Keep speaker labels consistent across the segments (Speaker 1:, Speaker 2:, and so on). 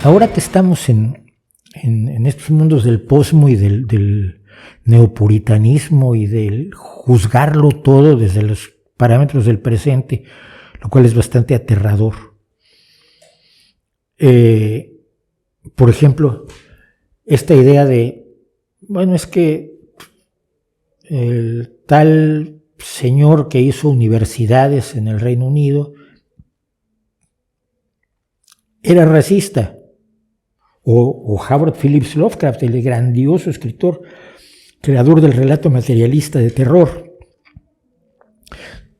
Speaker 1: Ahora que estamos en estos mundos del posmo y del neopuritanismo y del juzgarlo todo desde los parámetros del presente, lo cual es bastante aterrador. Por ejemplo, esta idea de, bueno, es que el tal señor que hizo universidades en el Reino Unido era racista. O Howard Phillips Lovecraft, el grandioso escritor, creador del relato materialista de terror,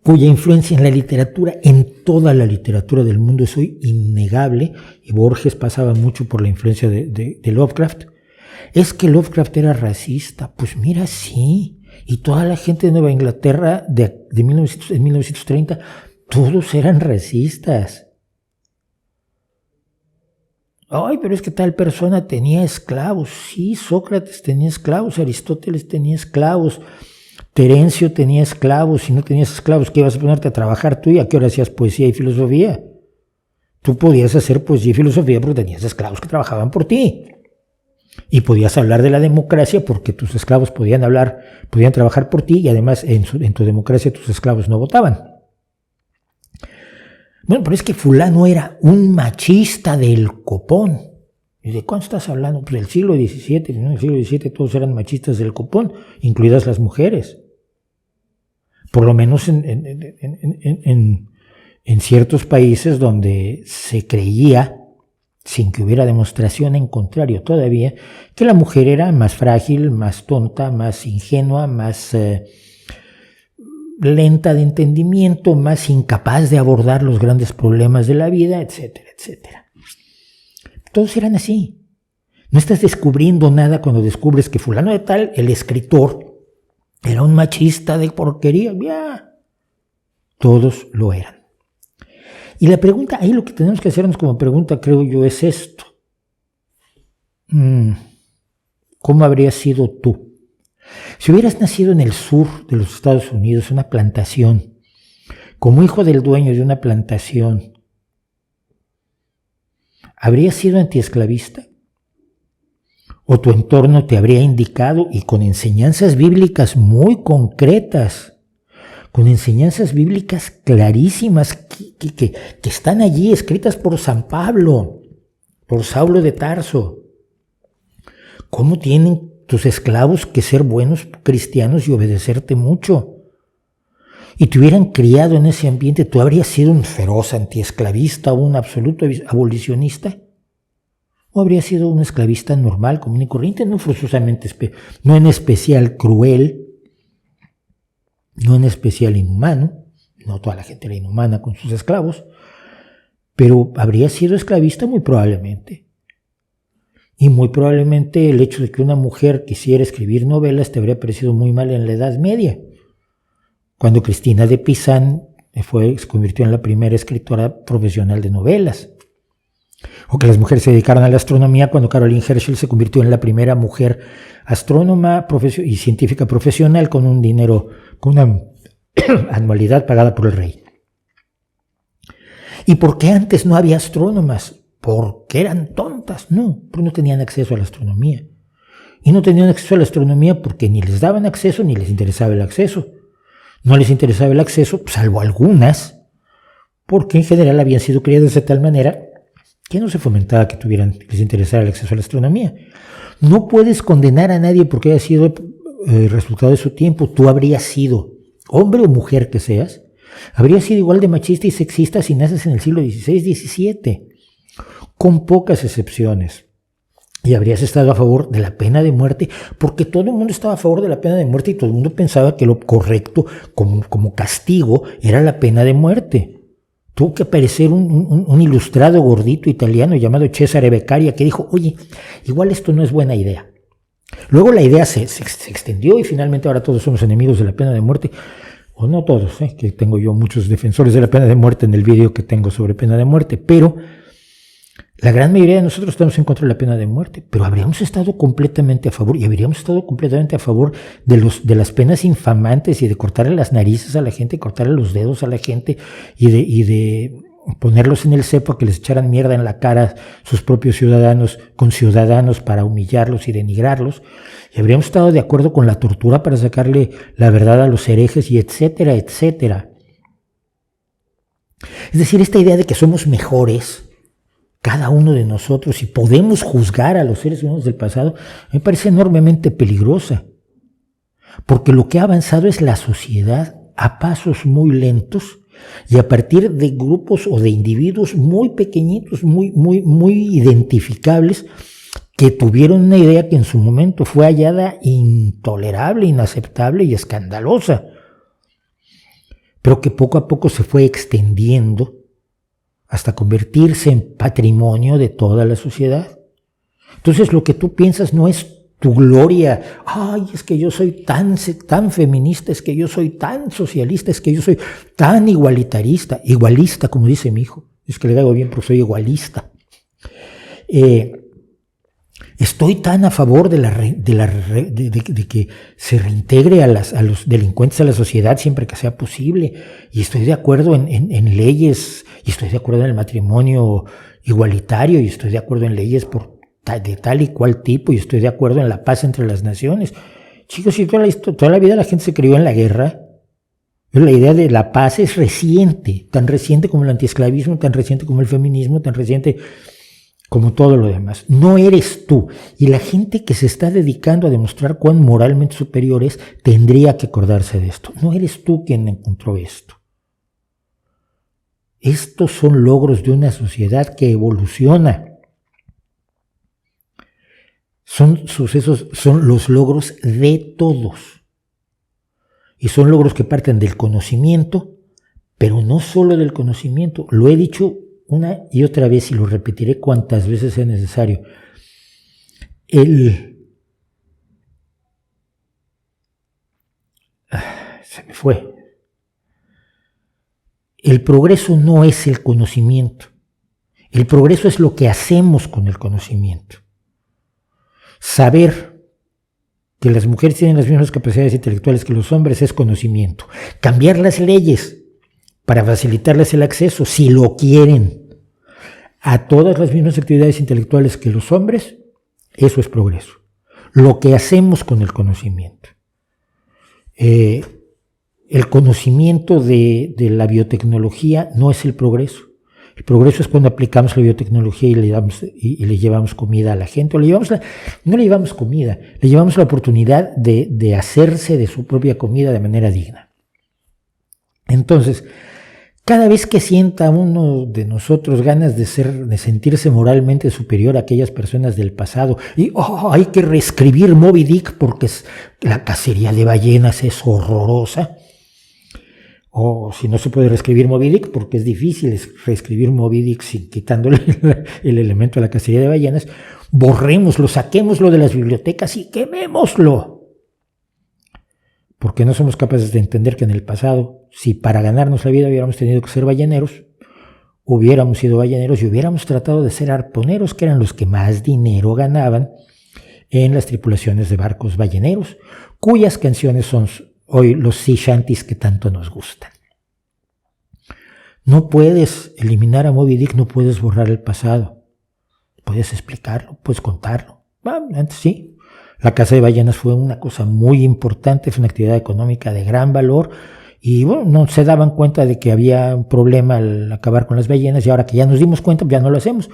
Speaker 1: cuya influencia en la literatura, en toda la literatura del mundo, es hoy innegable, y Borges pasaba mucho por la influencia de Lovecraft. Es que Lovecraft era racista. Pues mira, sí. Y toda la gente de Nueva Inglaterra en 1930, todos eran racistas. Ay, pero es que tal persona tenía esclavos. Sí, Sócrates tenía esclavos, Aristóteles tenía esclavos, Terencio tenía esclavos. Si no tenías esclavos, ¿qué ibas a ponerte a trabajar tú? ¿Y a qué hora hacías poesía y filosofía? Tú podías hacer poesía y filosofía porque tenías esclavos que trabajaban por ti. Y podías hablar de la democracia porque tus esclavos podían trabajar por ti, y además en tu democracia tus esclavos no votaban. Bueno, pero es que fulano era un machista del copón. ¿Y de cuándo estás hablando? Pues del siglo XVII. En el siglo XVII todos eran machistas del copón, incluidas las mujeres. Por lo menos en ciertos países donde se creía, sin que hubiera demostración en contrario todavía, que la mujer era más frágil, más tonta, más ingenua, más lenta de entendimiento, más incapaz de abordar los grandes problemas de la vida, etcétera, etcétera. Todos eran así. No estás descubriendo nada cuando descubres que fulano de tal, el escritor, era un machista de porquería. Ya. Todos lo eran. Y la pregunta, ahí lo que tenemos que hacernos como pregunta, creo yo, es esto. ¿Cómo habrías sido tú? Si hubieras nacido en el sur de los Estados Unidos, una plantación, como hijo del dueño de una plantación, ¿habrías sido antiesclavista? ¿O tu entorno te habría indicado, y con enseñanzas bíblicas muy concretas, con enseñanzas bíblicas clarísimas que están allí escritas por San Pablo, por Saulo de Tarso? ¿Cómo tienen tus esclavos que ser buenos cristianos y obedecerte mucho? Y te hubieran criado en ese ambiente, ¿tú habrías sido un feroz antiesclavista o un absoluto abolicionista? ¿O habrías sido un esclavista normal, común y corriente? No forzosamente, no en especial cruel, no en especial inhumano, no toda la gente era inhumana con sus esclavos, pero habrías sido esclavista muy probablemente. Y muy probablemente el hecho de que una mujer quisiera escribir novelas te habría parecido muy mal en la Edad Media, cuando Cristina de Pizán se convirtió en la primera escritora profesional de novelas. O que las mujeres se dedicaron a la astronomía cuando Caroline Herschel se convirtió en la primera mujer astrónoma y científica profesional con una anualidad pagada por el rey. ¿Y por qué antes no había astrónomas? Porque eran tontas, no, porque no tenían acceso a la astronomía. Y no tenían acceso a la astronomía porque ni les daban acceso ni les interesaba el acceso. No les interesaba el acceso, salvo algunas, porque en general habían sido criadas de tal manera que no se fomentaba que les interesara el acceso a la astronomía. No puedes condenar a nadie porque haya sido resultado de su tiempo. Tú habrías sido, hombre o mujer que seas, habrías sido igual de machista y sexista si naces en el siglo XVI, XVII. Con pocas excepciones. Y habrías estado a favor de la pena de muerte, porque todo el mundo estaba a favor de la pena de muerte y todo el mundo pensaba que lo correcto como castigo era la pena de muerte. Tuvo que aparecer un ilustrado gordito italiano llamado Cesare Beccaria que dijo, oye, igual esto no es buena idea. Luego la idea se extendió y finalmente ahora todos somos enemigos de la pena de muerte. O no todos, que tengo yo muchos defensores de la pena de muerte en el vídeo que tengo sobre pena de muerte, pero la gran mayoría de nosotros estamos en contra de la pena de muerte, pero habríamos estado completamente a favor, y habríamos estado completamente a favor de las penas infamantes y de cortarle las narices a la gente, cortarle los dedos a la gente y de ponerlos en el cepo a que les echaran mierda en la cara sus propios ciudadanos, con ciudadanos para humillarlos y denigrarlos, y habríamos estado de acuerdo con la tortura para sacarle la verdad a los herejes y etcétera, etcétera. Es decir, esta idea de que somos mejores, cada uno de nosotros, y podemos juzgar a los seres humanos del pasado, me parece enormemente peligrosa, porque lo que ha avanzado es la sociedad a pasos muy lentos y a partir de grupos o de individuos muy pequeñitos, muy identificables, que tuvieron una idea que en su momento fue hallada intolerable, inaceptable y escandalosa, pero que poco a poco se fue extendiendo hasta convertirse en patrimonio de toda la sociedad. Entonces lo que tú piensas no es tu gloria. Ay, es que yo soy tan feminista, es que yo soy tan socialista, es que yo soy tan igualista, como dice mi hijo. Es que le hago bien porque soy igualista. Estoy tan a favor de que se reintegre a los delincuentes a la sociedad siempre que sea posible. Y estoy de acuerdo en leyes, y estoy de acuerdo en el matrimonio igualitario, y estoy de acuerdo en leyes de tal y cual tipo, y estoy de acuerdo en la paz entre las naciones. Chicos, si toda la vida la gente se crió en la guerra, la idea de la paz es reciente, tan reciente como el antiesclavismo, tan reciente como el feminismo, tan reciente como todo lo demás. No eres tú. Y la gente que se está dedicando a demostrar cuán moralmente superior es, tendría que acordarse de esto. No eres tú quien encontró esto. Estos son logros de una sociedad que evoluciona. Son sucesos, son los logros de todos. Y son logros que parten del conocimiento, pero no solo del conocimiento. Lo he dicho una y otra vez y lo repetiré cuantas veces sea necesario. Se me fue. El progreso no es el conocimiento. El progreso es lo que hacemos con el conocimiento. Saber que las mujeres tienen las mismas capacidades intelectuales que los hombres es conocimiento. Cambiar las leyes para facilitarles el acceso, si lo quieren, a todas las mismas actividades intelectuales que los hombres, eso es progreso. Lo que hacemos con el conocimiento. El conocimiento de la biotecnología no es el progreso. El progreso es cuando aplicamos la biotecnología y le llevamos comida a la gente. No le llevamos comida, le llevamos la oportunidad de hacerse de su propia comida de manera digna. Entonces, cada vez que sienta uno de nosotros ganas de sentirse moralmente superior a aquellas personas del pasado y hay que reescribir Moby Dick porque la cacería de ballenas es horrorosa, o si no se puede reescribir Moby Dick porque es difícil reescribir Moby Dick quitándole el elemento de la cacería de ballenas, borrémoslo, saquémoslo de las bibliotecas y quemémoslo. Porque no somos capaces de entender que en el pasado, si para ganarnos la vida hubiéramos tenido que ser balleneros, hubiéramos sido balleneros y hubiéramos tratado de ser arponeros, que eran los que más dinero ganaban en las tripulaciones de barcos balleneros, cuyas canciones son hoy los sea shanties que tanto nos gustan. No puedes eliminar a Moby Dick, no puedes borrar el pasado. Puedes explicarlo, puedes contarlo. Antes sí. La caza de ballenas fue una cosa muy importante, fue una actividad económica de gran valor y bueno, no se daban cuenta de que había un problema al acabar con las ballenas y ahora que ya nos dimos cuenta ya no lo hacemos.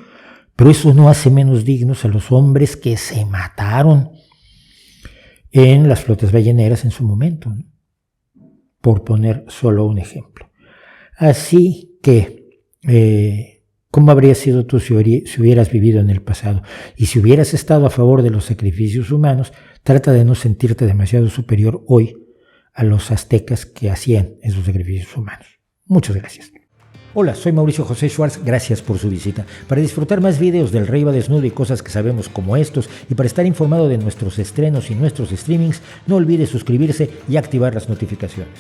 Speaker 1: Pero eso no hace menos dignos a los hombres que se mataron en las flotas balleneras en su momento, ¿no? Por poner solo un ejemplo. Así que, ¿cómo habrías sido tú si hubieras vivido en el pasado? Y si hubieras estado a favor de los sacrificios humanos, trata de no sentirte demasiado superior hoy a los aztecas que hacían esos sacrificios humanos. Muchas gracias. Hola, soy Mauricio José Schwartz, gracias por su visita. Para disfrutar más videos del Rey va desnudo y cosas que sabemos como estos, y para estar informado de nuestros estrenos y nuestros streamings, no olvide suscribirse y activar las notificaciones.